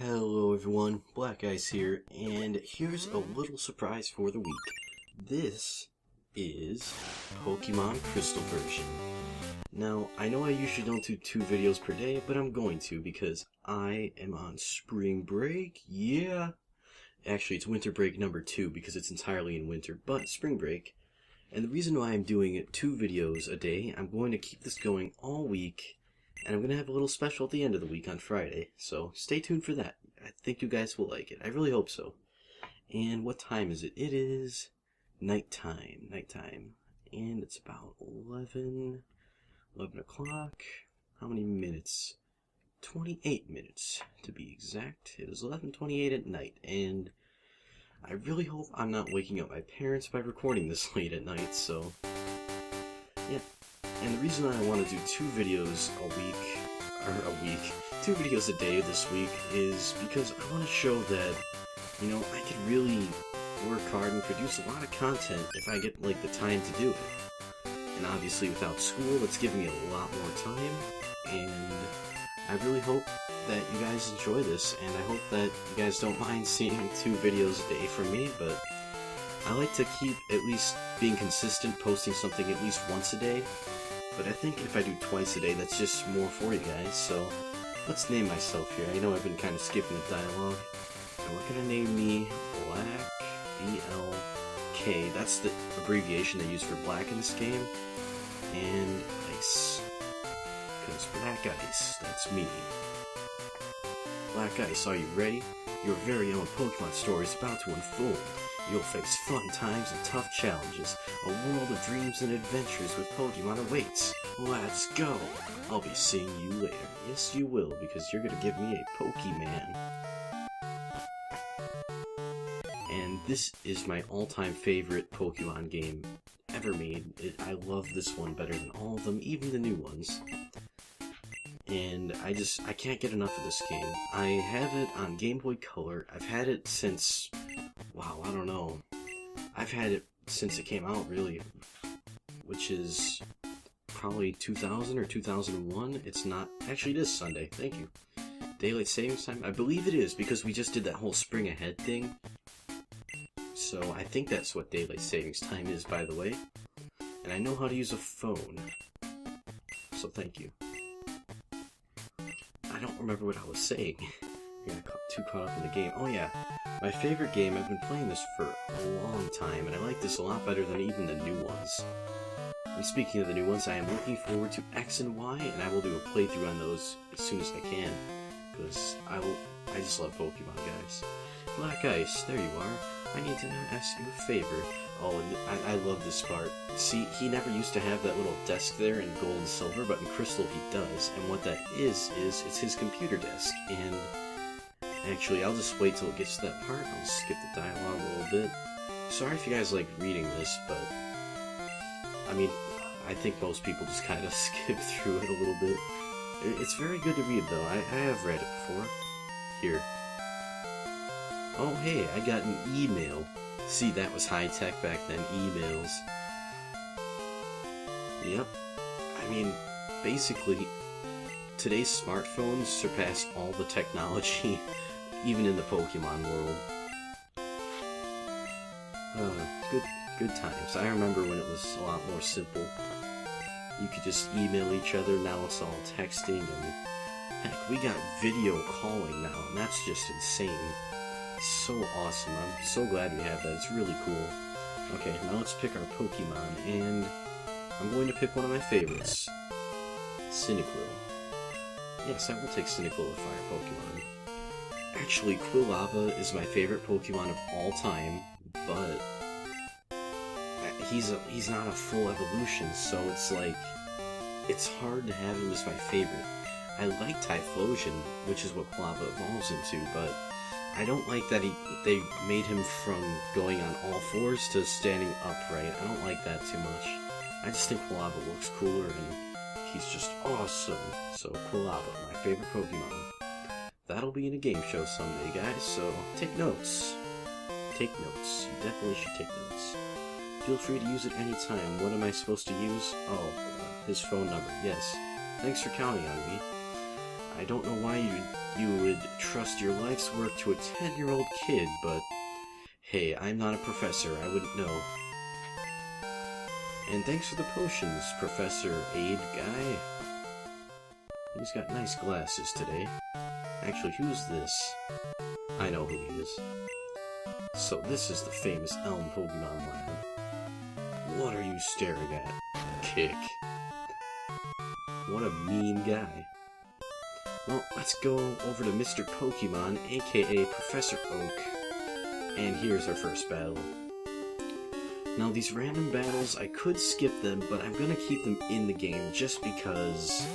Hello everyone, BlackIce here, and here's a little surprise for the week. This is Pokemon Crystal version. Now, I know I usually don't do 2 videos per day, but I'm going to because I am on spring break, yeah! Actually, it's winter break number 2 because it's entirely in winter, but spring break. And the reason why I'm doing 2 videos a day, I'm going to keep this going all week, and I'm going to have a little special at the end of the week on Friday, so stay tuned for that. I think you guys will like it. I really hope so. And what time is it? It is nighttime. And it's about 11 o'clock. How many minutes? 28 minutes, to be exact. It is 11:28 at night, and I really hope I'm not waking up my parents by recording this late at night, so yeah. And the reason I want to do 2 videos two videos a day this week is because I want to show that, you know, I could really work hard and produce a lot of content if I get, like, the time to do it. And obviously without school, it's giving me a lot more time, and I really hope that you guys enjoy this, and I hope that you guys don't mind seeing 2 videos a day from me, but I like to keep at least being consistent, posting something at least once a day. But I think if I do twice a day, that's just more for you guys, so let's name myself here. I know I've been kind of skipping the dialogue, and we're going to name me Black, B-L-K. That's the abbreviation they use for black in this game, and Ice. Because BlackIce, that's me. BlackIce, are you ready? Your very own Pokemon story is about to unfold. You'll face fun times and tough challenges. A world of dreams and adventures with Pokemon awaits. Let's go! I'll be seeing you later. Yes, you will, because you're gonna give me a Pokemon. And this is my all-time favorite Pokemon game ever made. I love this one better than all of them, even the new ones. And I can't get enough of this game. I have it on Game Boy Color. I've had it since, wow, I don't know. I've had it since it came out, really, which is probably 2000 or 2001. It's not, actually it is Sunday, thank you. Daylight Savings Time? I believe it is, because we just did that whole spring ahead thing. So I think that's what Daylight Savings Time is, by the way. And I know how to use a phone. So thank you. I don't remember what I was saying. I got too caught up in the game. Oh yeah, my favorite game, I've been playing this for a long time, and I like this a lot better than even the new ones. And speaking of the new ones, I am looking forward to X and Y, and I will do a playthrough on those as soon as I can, because I just love Pokemon, guys. BlackIce, there you are. I need to ask you a favor. Oh, and I love this part. See, he never used to have that little desk there in gold and silver, but in Crystal he does. And what that is it's his computer desk. And actually, I'll just wait till it gets to that part. I'll skip the dialogue a little bit. Sorry if you guys like reading this, but I mean, I think most people just kind of skip through it a little bit. It's very good to read, though. I have read it before. Here. Oh, hey, I got an email. See, that was high-tech back then, emails. Yep. I mean, basically, today's smartphones surpass all the technology, even in the Pokemon world. Good times. I remember when it was a lot more simple. You could just email each other, now it's all texting, and heck, we got video calling now, and that's just insane. So awesome. I'm so glad we have that. It's really cool. Okay, now let's pick our Pokemon, and I'm going to pick one of my favorites. Cyndaquil. Yes, I will take Cyndaquil, a fire Pokemon. Actually, Quilava is my favorite Pokemon of all time, but he's not a full evolution, so it's like, it's hard to have him as my favorite. I like Typhlosion, which is what Quilava evolves into, but I don't like that they made him from going on all 4s to standing upright. I don't like that too much. I just think Quilava looks cooler, and he's just awesome. So Quilava, my favorite Pokemon. That'll be in a game show someday, guys, so take notes. Take notes. You definitely should take notes. Feel free to use it anytime. What am I supposed to use? Oh, his phone number, yes. Thanks for counting on me. I don't know why you would trust your life's work to a 10-year-old kid, but hey, I'm not a professor, I wouldn't know. And thanks for the potions, Professor Aid Guy. He's got nice glasses today. Actually, who's this? I know who he is. So this is the famous Elm Pokemon Lab. What are you staring at? Kick. What a mean guy. Well, let's go over to Mr. Pokemon, aka Professor Oak. And here's our first battle. Now these random battles, I could skip them, but I'm gonna keep them in the game just because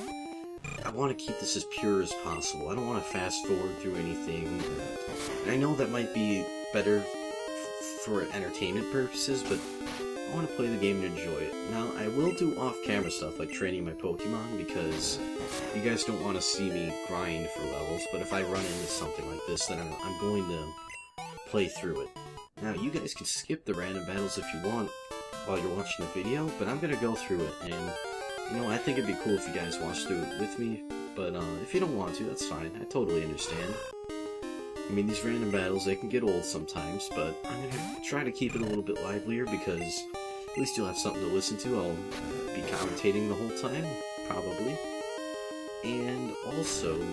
I want to keep this as pure as possible. I don't want to fast forward through anything. And I know that might be better for entertainment purposes, but I want to play the game and enjoy it. Now, I will do off-camera stuff like training my Pokemon because you guys don't want to see me grind for levels, but if I run into something like this, then I'm going to play through it. Now, you guys can skip the random battles if you want while you're watching the video, but I'm going to go through it, and you know, I think it'd be cool if you guys watch through it with me, but if you don't want to, that's fine. I totally understand. I mean, these random battles, they can get old sometimes, but I'm going to try to keep it a little bit livelier because at least you'll have something to listen to. I'll be commentating the whole time, probably. And also,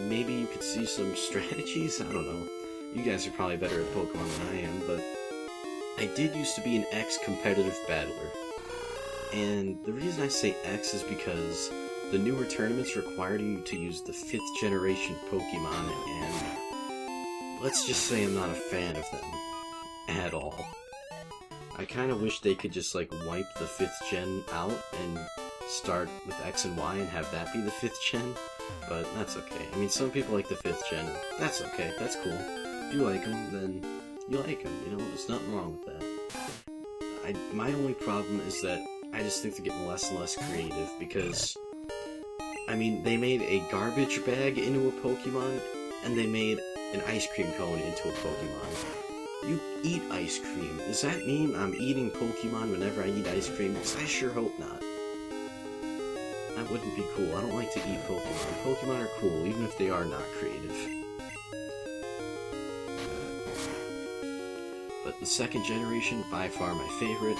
maybe you could see some strategies? I don't know. You guys are probably better at Pokemon than I am, but I did used to be an ex-competitive battler. And the reason I say X is because the newer tournaments require you to use the 5th generation Pokemon, and let's just say I'm not a fan of them at all. I kind of wish they could just like wipe the 5th gen out and start with X and Y and have that be the 5th gen, but that's okay. I mean, some people like the 5th gen, and that's okay, that's cool. If you like them, then you like them, you know, there's nothing wrong with that. My only problem is that I just think they're getting less and less creative because, I mean, they made a garbage bag into a Pokemon, and they made an ice cream cone into a Pokemon. You eat ice cream. Does that mean I'm eating Pokemon whenever I eat ice cream? Because I sure hope not. That wouldn't be cool. I don't like to eat Pokemon. Pokemon are cool, even if they are not creative. But the 2nd generation, by far my favorite.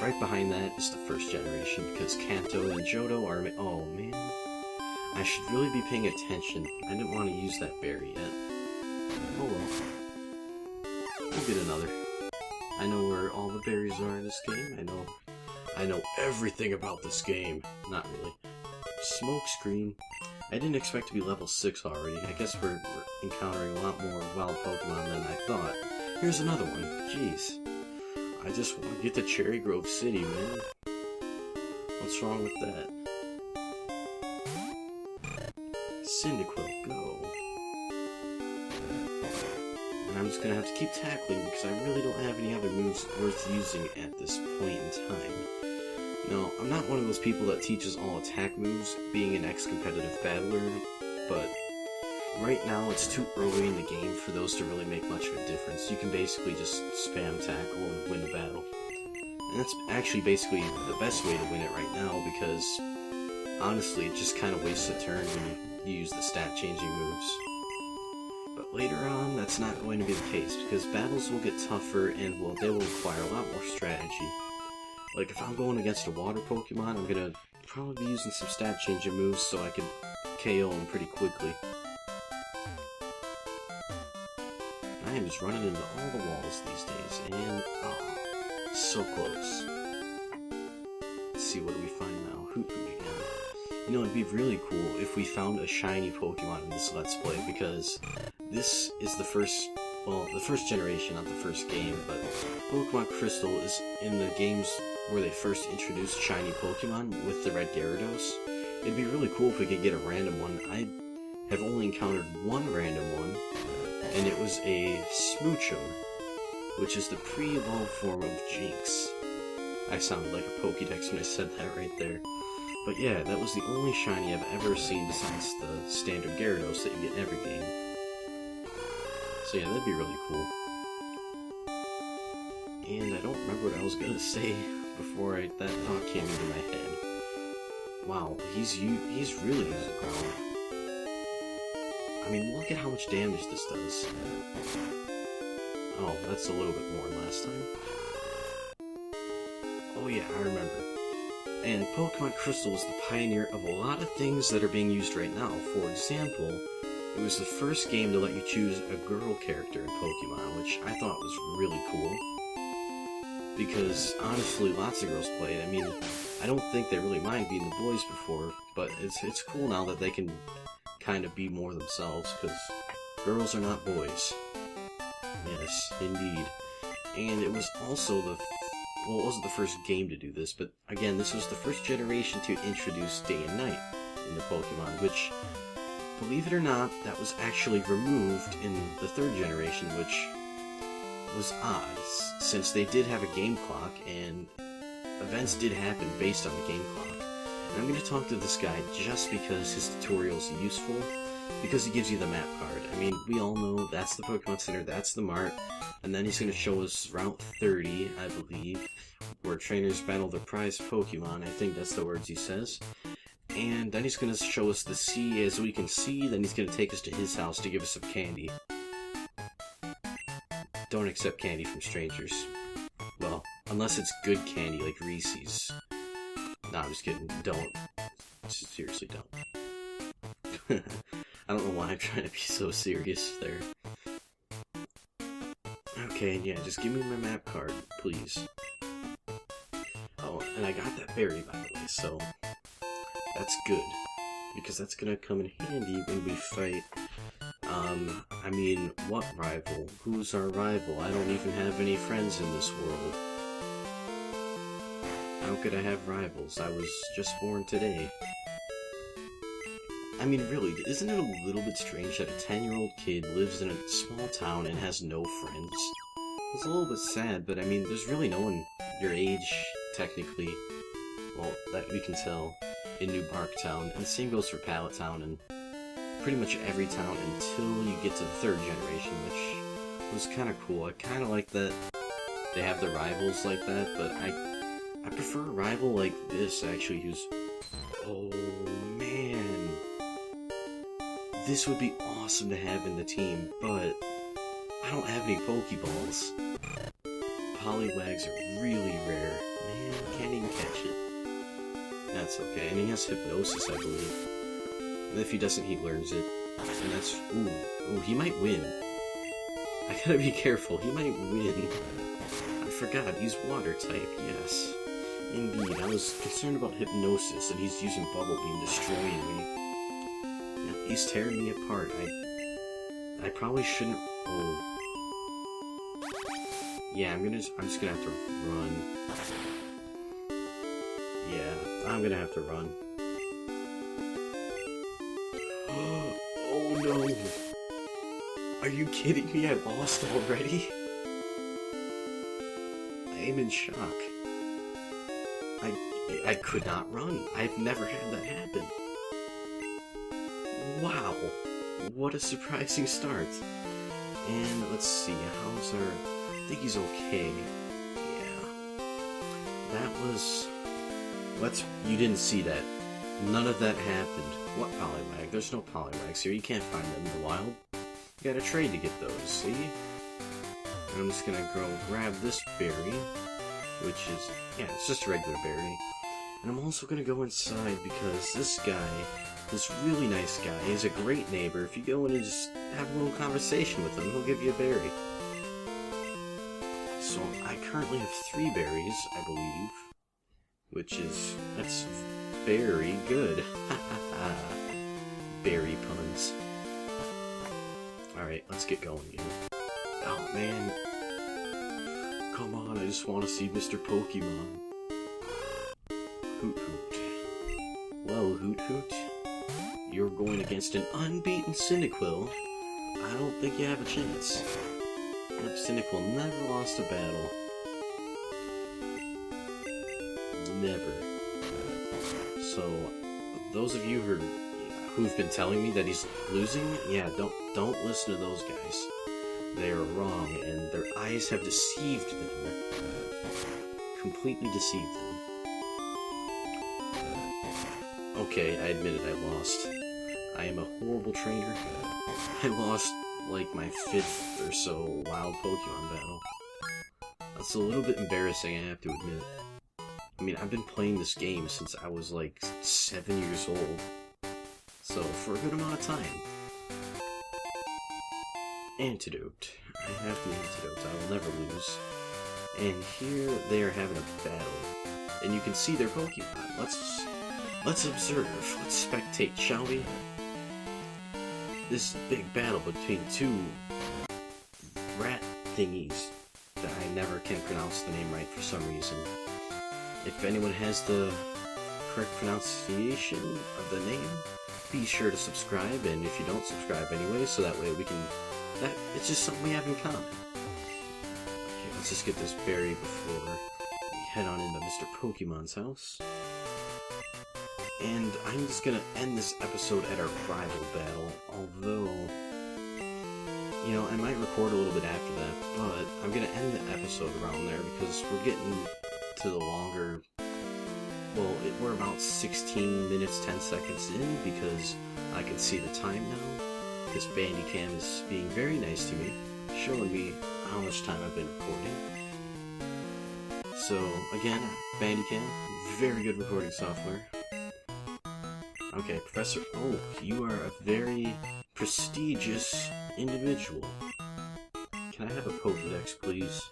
Right behind that is the 1st generation, because Kanto and Johto are... Oh, man. I should really be paying attention. I didn't want to use that berry yet. Oh well. We'll get another. I know where all the berries are in this game. I know everything about this game. Not really. Smokescreen. I didn't expect to be level 6 already. I guess we're encountering a lot more wild Pokemon than I thought. Here's another one. Jeez. I just want to get to Cherry Grove City, man. What's wrong with that? Cyndaquil, go. And I'm just gonna have to keep tackling because I really don't have any other moves worth using at this point in time. Now, I'm not one of those people that teaches all attack moves, being an ex-competitive battler, but right now it's too early in the game for those to really make much of a difference. You can basically just spam tackle and win the battle. And that's actually basically the best way to win it right now because, honestly, it just kind of wastes a turn when you use the stat-changing moves. But later on, that's not going to be the case because battles will get tougher and they will require a lot more strategy. Like, if I'm going against a water Pokemon, I'm gonna probably be using some stat-changing moves so I can KO him pretty quickly. I am just running into all the walls these days, and oh, so close. Let's see, what do we find now? Hoot again. You know, it'd be really cool if we found a shiny Pokemon in this Let's Play, because this is the first, well, the 1st generation, not the first game, but Pokemon Crystal is in the games where they first introduced shiny Pokemon with the red Gyarados. It'd be really cool if we could get a random one. I have only encountered one random one, and it was a Smoochum, which is the pre-evolved form of Jinx. I sounded like a Pokédex when I said that right there. But yeah, that was the only shiny I've ever seen besides the standard Gyarados that you get in every game. So yeah, that'd be really cool. And I don't remember what I was gonna say before that thought came into my head. Wow, he's really using ground. I mean, look at how much damage this does. Oh, that's a little bit more than last time. Oh yeah, I remember. And Pokemon Crystal was the pioneer of a lot of things that are being used right now. For example, it was the first game to let you choose a girl character in Pokemon, which I thought was really cool. Because, honestly, lots of girls play it. I mean, I don't think they really mind being the boys before, but it's cool now that they can kind of be more themselves, because girls are not boys. Yes, indeed. And it was also the... Well, it wasn't the first game to do this, but again, this was the first generation to introduce day and night in the Pokemon, which, believe it or not, that was actually removed in the third generation, which was odd, since they did have a game clock, and events did happen based on the game clock. And I'm going to talk to this guy just because his tutorial is useful, because he gives you the map card. I mean, we all know that's the Pokemon Center, that's the Mart, and then he's going to show us Route 30, I believe, where trainers battle their prized Pokemon. I think that's the words he says. And then he's going to show us the sea as we can see, then he's going to take us to his house to give us some candy. Don't accept candy from strangers. Well, unless it's good candy like Reese's. Nah, I'm just kidding. Don't. Seriously, don't. I don't know why I'm trying to be so serious there. Okay, yeah, just give me my map card, please. Oh, and I got that berry, by the way, so that's good. Because that's gonna come in handy when we fight, I mean, what rival? Who's our rival? I don't even have any friends in this world. How could I have rivals? I was just born today. I mean, really, isn't it a little bit strange that a 10-year-old kid lives in a small town and has no friends? It's a little bit sad, but I mean, there's really no one your age, technically, well, that we can tell, in New Bark Town, and the same goes for Pallet Town, and pretty much every town until you get to the third generation, which was kind of cool. I kind of like that they have the rivals like that, but I prefer a rival like this, actually, who's... Oh, man. This would be awesome to have in the team, but I don't have any Pokeballs. Poliwags are really rare. Man, can't even catch it. That's okay, and he has Hypnosis, I believe. And if he doesn't, he learns it. And that's... Ooh, he might win. I gotta be careful, he might win. I forgot, he's water type, yes. Indeed, I was concerned about Hypnosis, and he's using Bubble Beam, destroying me. Yeah, he's tearing me apart. I probably shouldn't... Oh. Yeah, I'm just gonna have to run. Yeah, I'm gonna have to run. Oh no! Are you kidding me? I lost already? I am in shock. I could not run. I've never had that happen. Wow! What a surprising start. And let's see, how's our... I think he's okay. Yeah. That was... You didn't see that. None of that happened. What Poliwag? There's no Poliwags here. You can't find them in the wild. You gotta trade to get those, see? And I'm just gonna go grab this berry, which is... Yeah, it's just a regular berry. And I'm also gonna go inside because this guy, this really nice guy, is a great neighbor. If you go in and just have a little conversation with him, he'll give you a berry. So I currently have 3 berries, I believe. That's very good. Berry puns. Alright, let's get going here. Oh man. Come on, I just want to see Mr. Pokemon. Hoot Hoot. Well, Hoot Hoot, you're going against an unbeaten Cyndaquil. I don't think you have a chance. Cyndaquil never lost a battle. Never. So, those of you who've been telling me that he's losing, yeah, don't listen to those guys. They are wrong, and their eyes have deceived them. Completely deceived them. Okay, I admit it, I lost. I am a horrible trainer. I lost like my 5th or so wild Pokemon battle. That's a little bit embarrassing, I have to admit. I mean, I've been playing this game since I was like 7 years old. So, for a good amount of time. Antidote. I have the antidote. I will never lose. And here they are having a battle. And you can see their Pokemon. Let's observe. Let's spectate, shall we? This big battle between two rat thingies that I never can pronounce the name right for some reason. If anyone has the correct pronunciation of the name, be sure to subscribe, and if you don't subscribe anyway, so that way we can... it's just something we have in common. Okay, let's just get this berry before we head on into Mr. Pokemon's house. And I'm just gonna end this episode at our rival battle, although, you know, I might record a little bit after that, but I'm gonna end the episode around there because we're getting to the longer, well, we're about 16 minutes, 10 seconds in because I can see the time now. This Bandicam is being very nice to me, showing me how much time I've been recording. So, again, Bandicam, very good recording software. Okay, Professor Oak, you are a very prestigious individual. Can I have a Pokédex, please?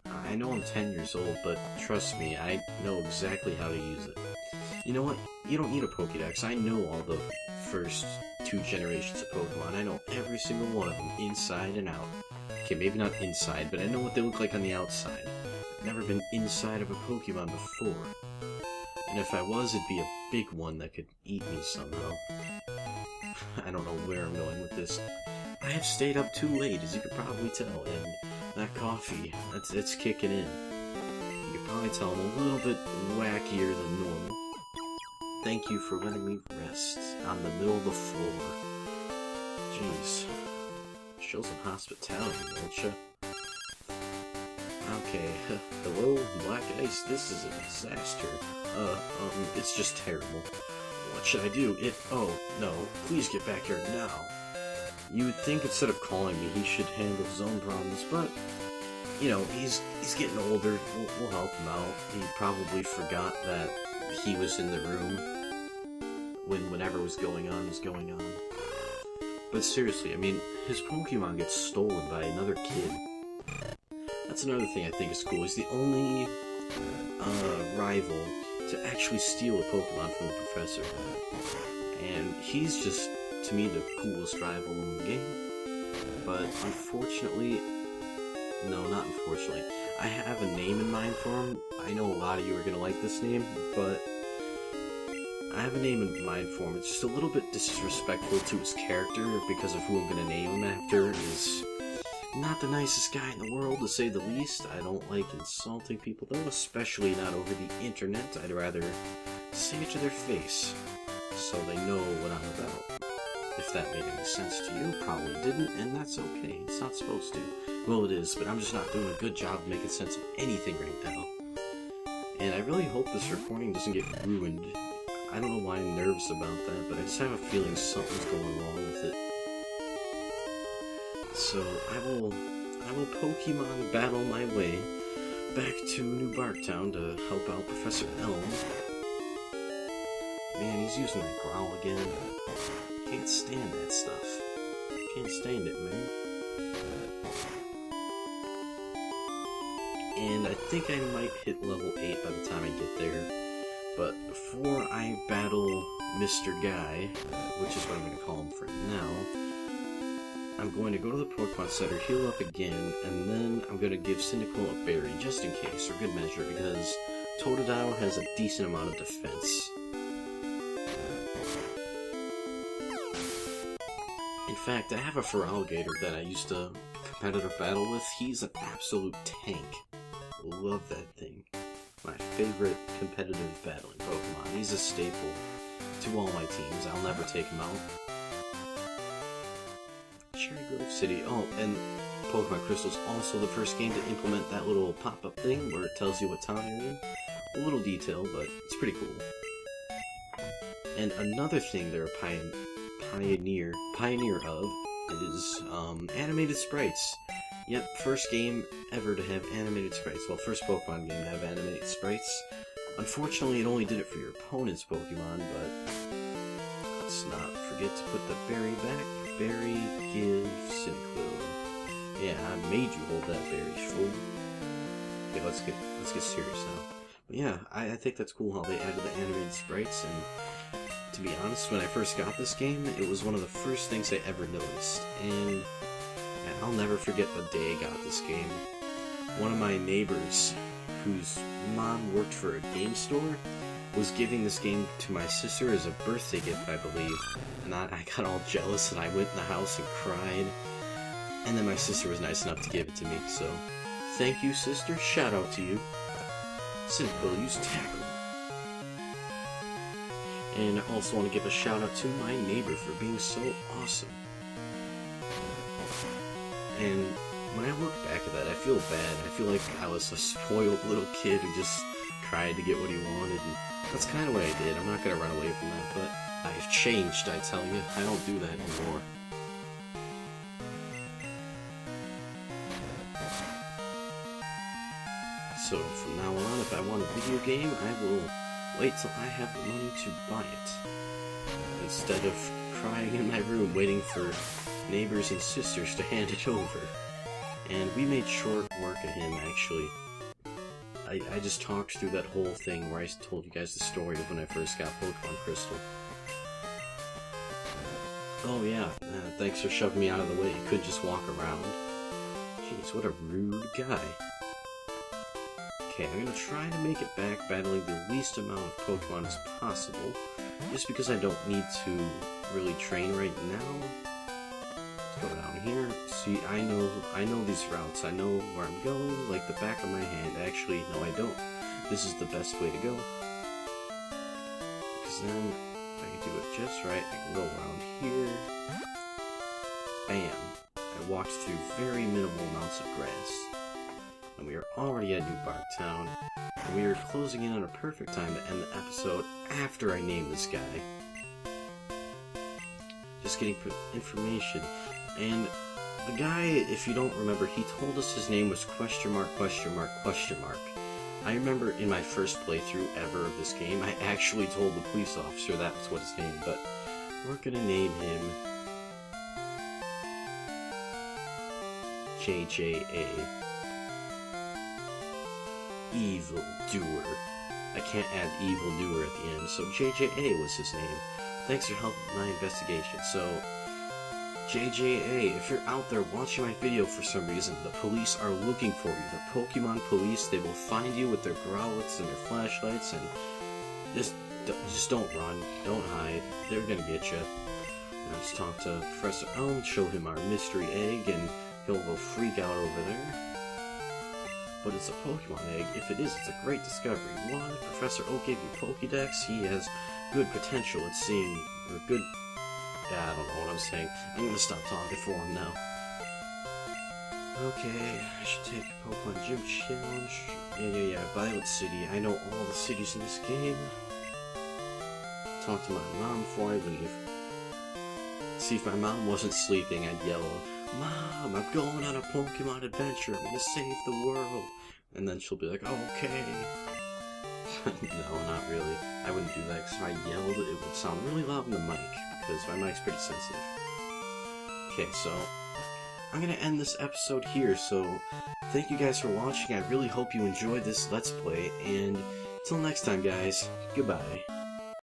I know I'm 10 years old, but trust me, I know exactly how to use it. You know what? You don't need a Pokédex. I know all the first 2 generations of Pokemon. I know every single one of them, inside and out. Okay, maybe not inside, but I know what they look like on the outside. I've never been inside of a Pokemon before. And if I was, it'd be a big one that could eat me somehow. I don't know where I'm going with this. I have stayed up too late, as you could probably tell, and that coffee, it's kicking in. You could probably tell I'm a little bit wackier than normal. Thank you for letting me rest on the middle of the floor. Jeez. Show some hospitality, won't ya? Okay, hello, BlackIce, this is a disaster. It's just terrible. What should I do? Oh, no, please get back here now. You would think instead of calling me, he should handle his own problems, but, you know, he's getting older, we'll help him out. He probably forgot that he was in the room when whatever was going on was going on. But seriously, I mean, his Pokemon gets stolen by another kid. That's another thing I think is cool. He's the only rival to actually steal a Pokemon from the professor. And he's just, to me, the coolest rival in the game. But unfortunately, no, not unfortunately, I have a name in mind for him. I know a lot of you are going to like this name, but I have a name in mind for him. It's just a little bit disrespectful to his character because of who I'm going to name him after. Is not the nicest guy in the world, to say the least. I don't like insulting people, though, especially not over the internet. I'd rather say it to their face, so they know what I'm about. If that made any sense to you, probably didn't, and that's okay. It's not supposed to. Well, it is, but I'm just not doing a good job of making sense of anything right now. And I really hope this recording doesn't get ruined. I don't know why I'm nervous about that, but I just have a feeling something's going wrong with it. So I will Pokemon battle my way back to New Barktown to help out Professor Elm. Man, he's using that growl again. Can't stand that stuff. Can't stand it, man. And I think I might hit level 8 by the time I get there. But before I battle Mr. Guy, which is what I'm going to call him for now, I'm going to go to the Pokemon Center, heal up again, and then I'm going to give Cyndaquil a berry, just in case, for good measure, because Totodile has a decent amount of defense. In fact, I have a Feraligatr that I used to competitive battle with. He's an absolute tank. Love that thing. My favorite competitive battling Pokemon. He's a staple to all my teams. I'll never take him out. Cherry Grove City. Oh, and Pokemon Crystal's also the first game to implement that little pop-up thing where it tells you what town you're in. A little detail, but it's pretty cool. And another thing they're a pioneer of is animated sprites. Yep, first game ever to have animated sprites. Well, first Pokemon game to have animated sprites. Unfortunately, it only did it for your opponent's Pokemon, but let's not forget to put the berry back. Berry gives Cyndaquil. Yeah, I made you hold that berry, fool. Okay, let's get serious now. But yeah, I think that's cool how they added the animated sprites, and to be honest, when I first got this game, it was one of the first things I ever noticed, and I'll never forget the day I got this game. One of my neighbors, whose mom worked for a game store, was giving this game to my sister as a birthday gift, I believe, and I got all jealous and I went in the house and cried, and then my sister was nice enough to give it to me, so thank you, sister, shout out to you. Cyndaquil, use Tackle. And I also want to give a shout out to my neighbor for being so awesome. And when I look back at that, I feel bad. I feel like I was a spoiled little kid who just tried to get what he wanted, and that's kind of what I did. I'm not going to run away from that, but I've changed, I tell you. I don't do that anymore. So from now on, if I want a video game, I will wait till I have the money to buy it, instead of crying in my room waiting for neighbors and sisters to hand it over. And we made short work of him, actually. I just talked through that whole thing where I told you guys the story of when I first got Pokemon Crystal. Oh yeah, thanks for shoving me out of the way. You couldn't just walk around. Jeez, what a rude guy. Okay, I'm gonna try to make it back battling the least amount of Pokemon as possible, just because I don't need to really train right now. Let's go down here. See, I know these routes. I know where I'm going like the back of my hand. Actually, no, I don't. This is the best way to go. Because then, if I can do it just right, I can go around here. Bam! I walked through very minimal amounts of grass. And we are already at New Bark Town, and we are closing in on a perfect time to end the episode after I name this guy. Just getting information, and the guy, if you don't remember, he told us his name was question mark, question mark, question mark. I remember in my first playthrough ever of this game, I actually told the police officer that was what his name, but we're gonna name him JJA. Evil Doer. I can't add Evil Doer at the end, so JJA was his name. Thanks for helping my investigation. So, JJA, if you're out there watching my video for some reason, the police are looking for you. The Pokemon police, they will find you with their Growlithes and their flashlights, and just don't run, don't hide. They're gonna get you. Let's talk to Professor Elm, show him our mystery egg, and he'll go freak out over there. But it's a Pokemon egg. If it is, it's a great discovery. What? Professor Oak gave you Pokédex? He has good potential at seeing, or good... Yeah, I don't know what I'm saying. I'm gonna stop talking for him now. Okay, I should take a Pokemon Gym Challenge. Yeah, Violet City. I know all the cities in this game. Talk to my mom before I leave. See, if my mom wasn't sleeping, I'd yell, "Mom, I'm going on a Pokemon adventure. I'm gonna save the world." And then she'll be like, "Oh, okay." No, not really. I wouldn't do that, because if I yelled, it would sound really loud in the mic, because my mic's pretty sensitive. Okay, so I'm gonna end this episode here, so thank you guys for watching. I really hope you enjoyed this Let's Play, and until next time, guys, goodbye.